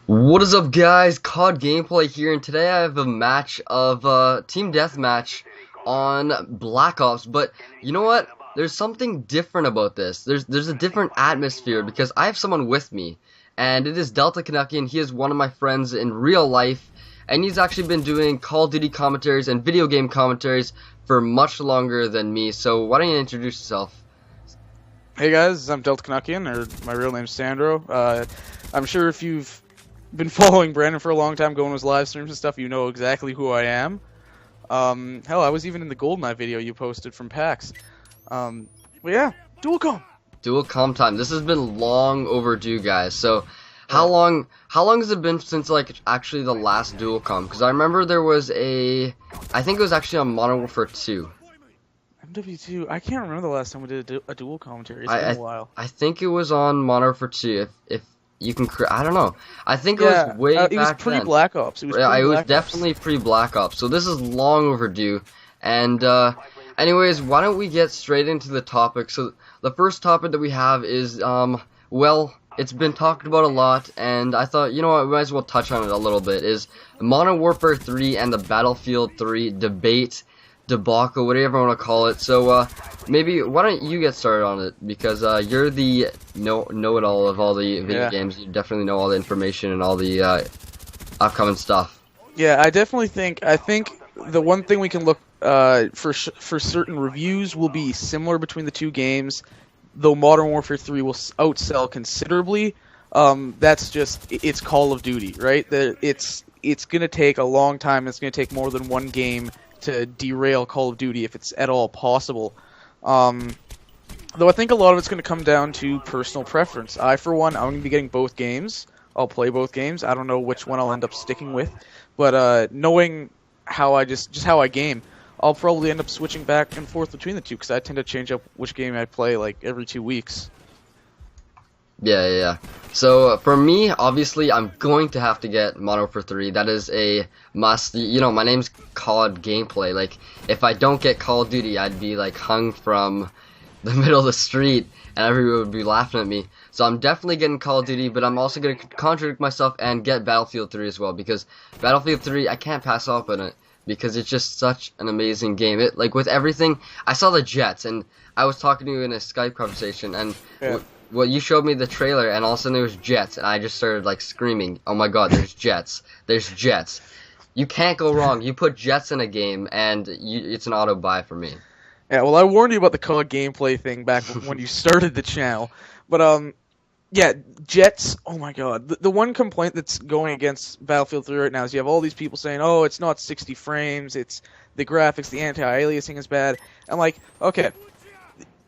What is up, guys? COD gameplay here, and today I have a match of team deathmatch on Black Ops. But you know what? There's something different about this. There's a different atmosphere because I have someone with me, and it is DeltaCanuckian. He is one of my friends in real life, and he's actually been doing Call of Duty commentaries and video game commentaries for much longer than me. So why don't you introduce yourself? Hey guys, I'm DeltaCanuckian, or my real name's Sandro. I'm sure if you've been following Brandon for a long time, going to his live streams and stuff, you know exactly who I am. Hell, I was even in the GoldenEye video you posted from PAX. But yeah, dual com. Dual com time. This has been long overdue, guys. So, how long has it been since actually the last dual com? Because I remember there was I think it was actually on Modern Warfare 2. MW3. I can't remember the last time we did a dual commentary. It's been a while. I think it was on Modern Warfare 2. If you can, I don't know. I think it was way back then. It was pre-Black Ops. It was definitely pre-Black Ops. So this is long overdue. And anyways, why don't we get straight into the topic? So the first topic that we have is well, it's been talked about a lot, and I thought, you know what, we might as well touch on it a little bit. Is Modern Warfare 3 and the Battlefield 3 debate, debacle, whatever you want to call it. So maybe why don't you get started on it, because you're the know-it-all of all the video games. You definitely know all the information and all the upcoming stuff. Yeah, I think the one thing we can look for certain reviews will be similar between the two games, though Modern Warfare 3 will outsell considerably. That's just, it's Call of Duty, right? It's gonna take a long time. It's gonna take more than one game to derail Call of Duty if it's at all possible. Though I think a lot of it's going to come down to personal preference. I, for one, I'm going to be getting both games. I'll play both games. I don't know which one I'll end up sticking with, but knowing how I how I game, I'll probably end up switching back and forth between the two, because I tend to change up which game I play like every 2 weeks. Yeah. So for me, obviously, I'm going to have to get Modern Warfare 3. That is a must. You know, my name's COD Gameplay. Like, if I don't get Call of Duty, I'd be like hung from the middle of the street, and everyone would be laughing at me. So I'm definitely getting Call of Duty, but I'm also going to contradict myself and get Battlefield 3 as well, because Battlefield 3, I can't pass up on it, because it's just such an amazing game. It, like, with everything, I saw the jets, and I was talking to you in a Skype conversation, and well, you showed me the trailer, and all of a sudden there was jets, and I just started like screaming, "Oh my God, there's jets! There's jets!" You can't go wrong. You put jets in a game, and it's an auto buy for me. Yeah, well, I warned you about the COD Gameplay thing back when you started the channel, but yeah, jets. Oh my God, the one complaint that's going against Battlefield 3 right now is you have all these people saying, "Oh, it's not 60 frames. It's the graphics, the anti-aliasing is bad." I'm like, okay,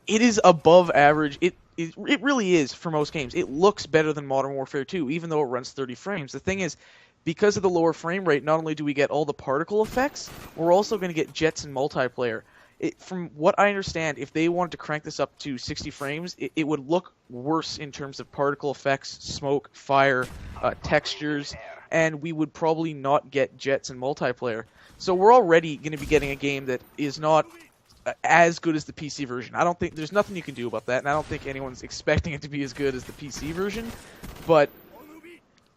it is above average. It really is for most games. It looks better than Modern Warfare 2, even though it runs 30 frames. The thing is, because of the lower frame rate, not only do we get all the particle effects, we're also going to get jets and multiplayer. From what I understand, if they wanted to crank this up to 60 frames, it would look worse in terms of particle effects, smoke, fire, textures, and we would probably not get jets and multiplayer. So we're already going to be getting a game that is not as good as the PC version. I don't think there's nothing you can do about that, and I don't think anyone's expecting it to be as good as the PC version, but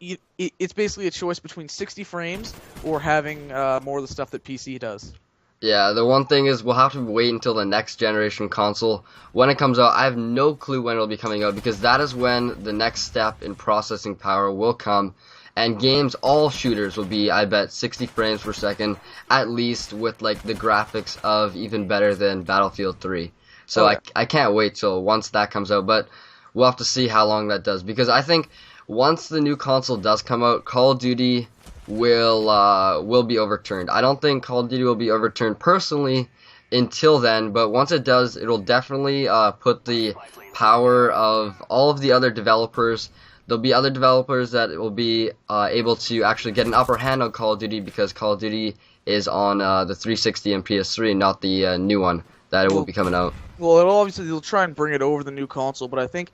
it's basically a choice between 60 frames or having more of the stuff that PC does. Yeah, the one thing is we'll have to wait until the next generation console. When it comes out, I have no clue when it'll be coming out, because that is when the next step in processing power will come. And games, all shooters will be, I bet, 60 frames per second, at least, with like the graphics of even better than Battlefield 3. So I can't wait till once that comes out, but we'll have to see how long that does, because I think once the new console does come out, Call of Duty will be overturned. I don't think Call of Duty will be overturned personally until then, but once it does, it'll definitely put the power of all of the other developers. There'll be other developers that will be able to actually get an upper hand on Call of Duty, because Call of Duty is on the 360 and PS3, not the new one that will be coming out. Well, they'll try and bring it over the new console, but I think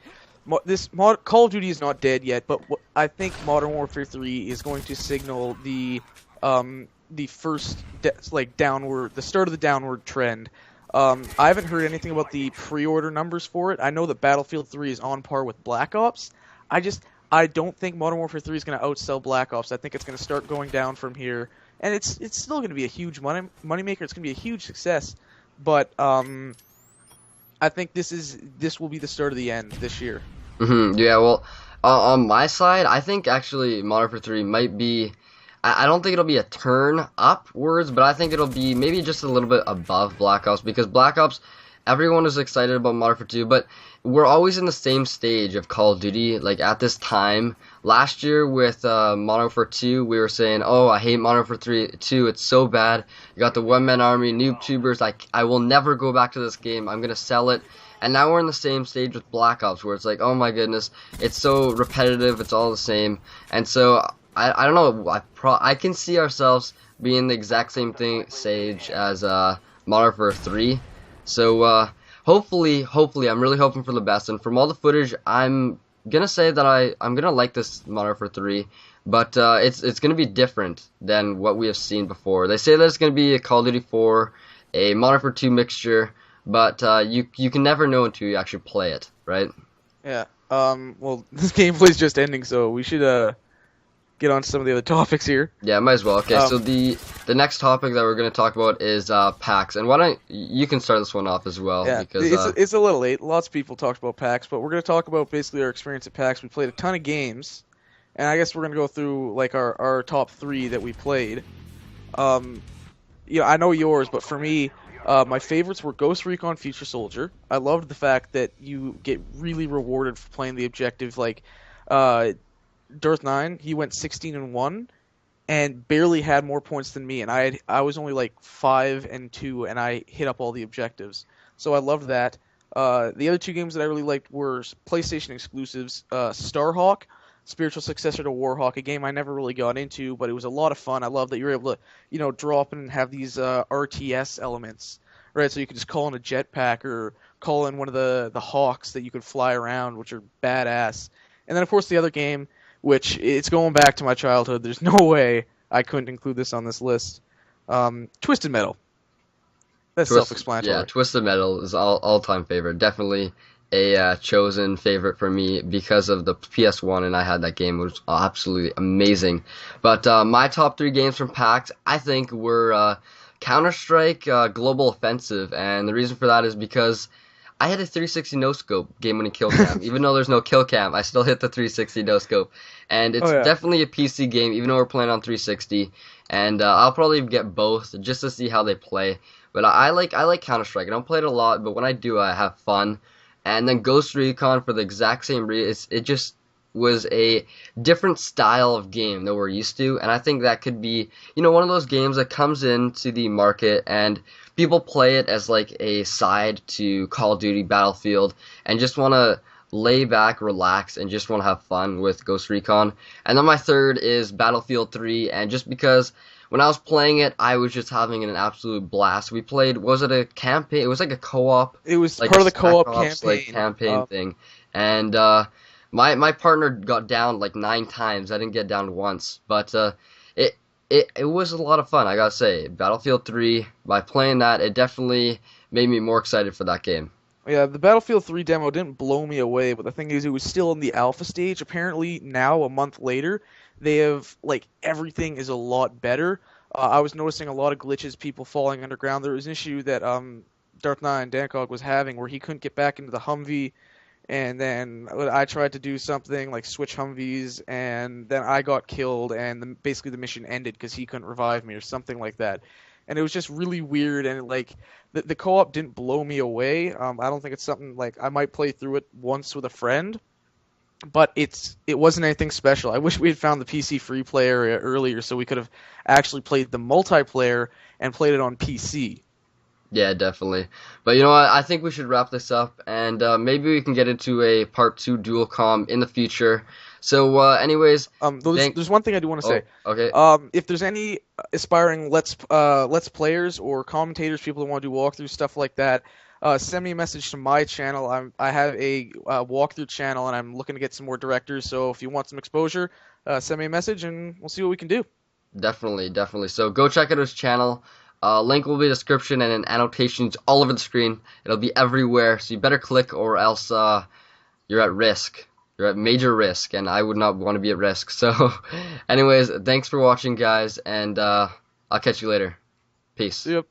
Call of Duty is not dead yet. But I think Modern Warfare 3 is going to signal the first the start of the downward trend. I haven't heard anything about the pre-order numbers for it. I know that Battlefield 3 is on par with Black Ops. I don't think Modern Warfare 3 is going to outsell Black Ops. I think it's going to start going down from here, and it's still going to be a huge moneymaker. It's going to be a huge success, but I think this will be the start of the end this year. Yeah, well, on my side, I think actually Modern Warfare 3 might be. I don't think it'll be a turn upwards, but I think it'll be maybe just a little bit above Black Ops, because Black Ops, everyone is excited about Modern Warfare 2, but we're always in the same stage of Call of Duty. Like at this time last year with Modern Warfare 2, we were saying, "Oh, I hate Modern Warfare 2. It's so bad. You got the one-man army, noob tubers. I will never go back to this game. I'm gonna sell it." And now we're in the same stage with Black Ops, where it's like, "Oh my goodness, it's so repetitive. It's all the same." And so I don't know. I can see ourselves being the exact same stage as Modern Warfare 3. So hopefully, I'm really hoping for the best. And from all the footage, I'm gonna say that I'm gonna like this Modern Warfare 3, but it's gonna be different than what we have seen before. They say that it's gonna be a Call of Duty 4, a Modern Warfare 2 mixture, but you can never know until you actually play it, right? Yeah. Well, this gameplay's just ending, so we should get on to some of the other topics here. Yeah, might as well. Okay, so the next topic that we're going to talk about is PAX, and why don't you can start this one off as well? Yeah, because it's a little late. Lots of people talked about PAX, but we're going to talk about basically our experience at PAX. We played a ton of games, and I guess we're going to go through like our top 3 that we played. I know yours, but for me, my favorites were Ghost Recon Future Soldier. I loved the fact that you get really rewarded for playing the objective. Like, Darth9, he went 16-1 and barely had more points than me, and I was only like 5-2, and I hit up all the objectives. So I loved that. The other 2 games that I really liked were PlayStation exclusives. Starhawk, spiritual successor to Warhawk, a game I never really got into, but it was a lot of fun. I love that you were able to, drop in and have these RTS elements, right? So you could just call in a jetpack or call in one of the Hawks that you could fly around, which are badass. And then, of course, the other game, which it's going back to my childhood. There's no way I couldn't include this on this list. Twisted Metal. That's self-explanatory. Yeah, Twisted Metal is all-time favorite. Definitely a chosen favorite for me because of the PS1, and I had that game. It was absolutely amazing. But my top 3 games from PAX, I think, were Counter-Strike Global Offensive, and the reason for that is because I had a 360 no-scope game-winning kill cam. Even though there's no kill cam, I still hit the 360 no-scope. And it's definitely a PC game, even though we're playing on 360. And I'll probably get both just to see how they play. But I like Counter-Strike. I don't play it a lot, but when I do, I have fun. And then Ghost Recon, for the exact same reason, it just was a different style of game that we're used to, and I think that could be, one of those games that comes into the market and people play it as like a side to Call of Duty Battlefield and just want to lay back, relax, and just want to have fun with Ghost Recon. And then my third is Battlefield 3, and just because when I was playing it, I was just having an absolute blast. We played, was it a campaign? It was like a co-op. It was like part of the co-op campaign thing. And my partner got down like 9 times. I didn't get down once, but it was a lot of fun. I gotta say, Battlefield 3. By playing that, it definitely made me more excited for that game. Yeah, the Battlefield 3 demo didn't blow me away, but the thing is, it was still in the alpha stage. Apparently, now a month later, they have everything is a lot better. I was noticing a lot of glitches, people falling underground. There was an issue that Darth9 Dancog was having where he couldn't get back into the Humvee. And then I tried to do something like switch Humvees, and then I got killed, and basically the mission ended because he couldn't revive me or something like that. And it was just really weird, and the co-op didn't blow me away. I don't think it's something I might play through it once with a friend, but it wasn't anything special. I wish we had found the PC free play area earlier so we could have actually played the multiplayer and played it on PC. Yeah, definitely. But you know what? I think we should wrap this up, and maybe we can get into a part 2 dual comm in the future. So, anyways, there's one thing I do want to say. Okay. If there's any aspiring let's players or commentators, people who want to do walkthroughs, stuff like that, send me a message to my channel. I have a walkthrough channel, and I'm looking to get some more directors. So if you want some exposure, send me a message, and we'll see what we can do. Definitely. So go check out his channel. Link will be in the description and in annotations all over the screen. It'll be everywhere, so you better click or else you're at risk. You're at major risk, and I would not want to be at risk. So, anyways, thanks for watching, guys, and I'll catch you later. Peace. Yep.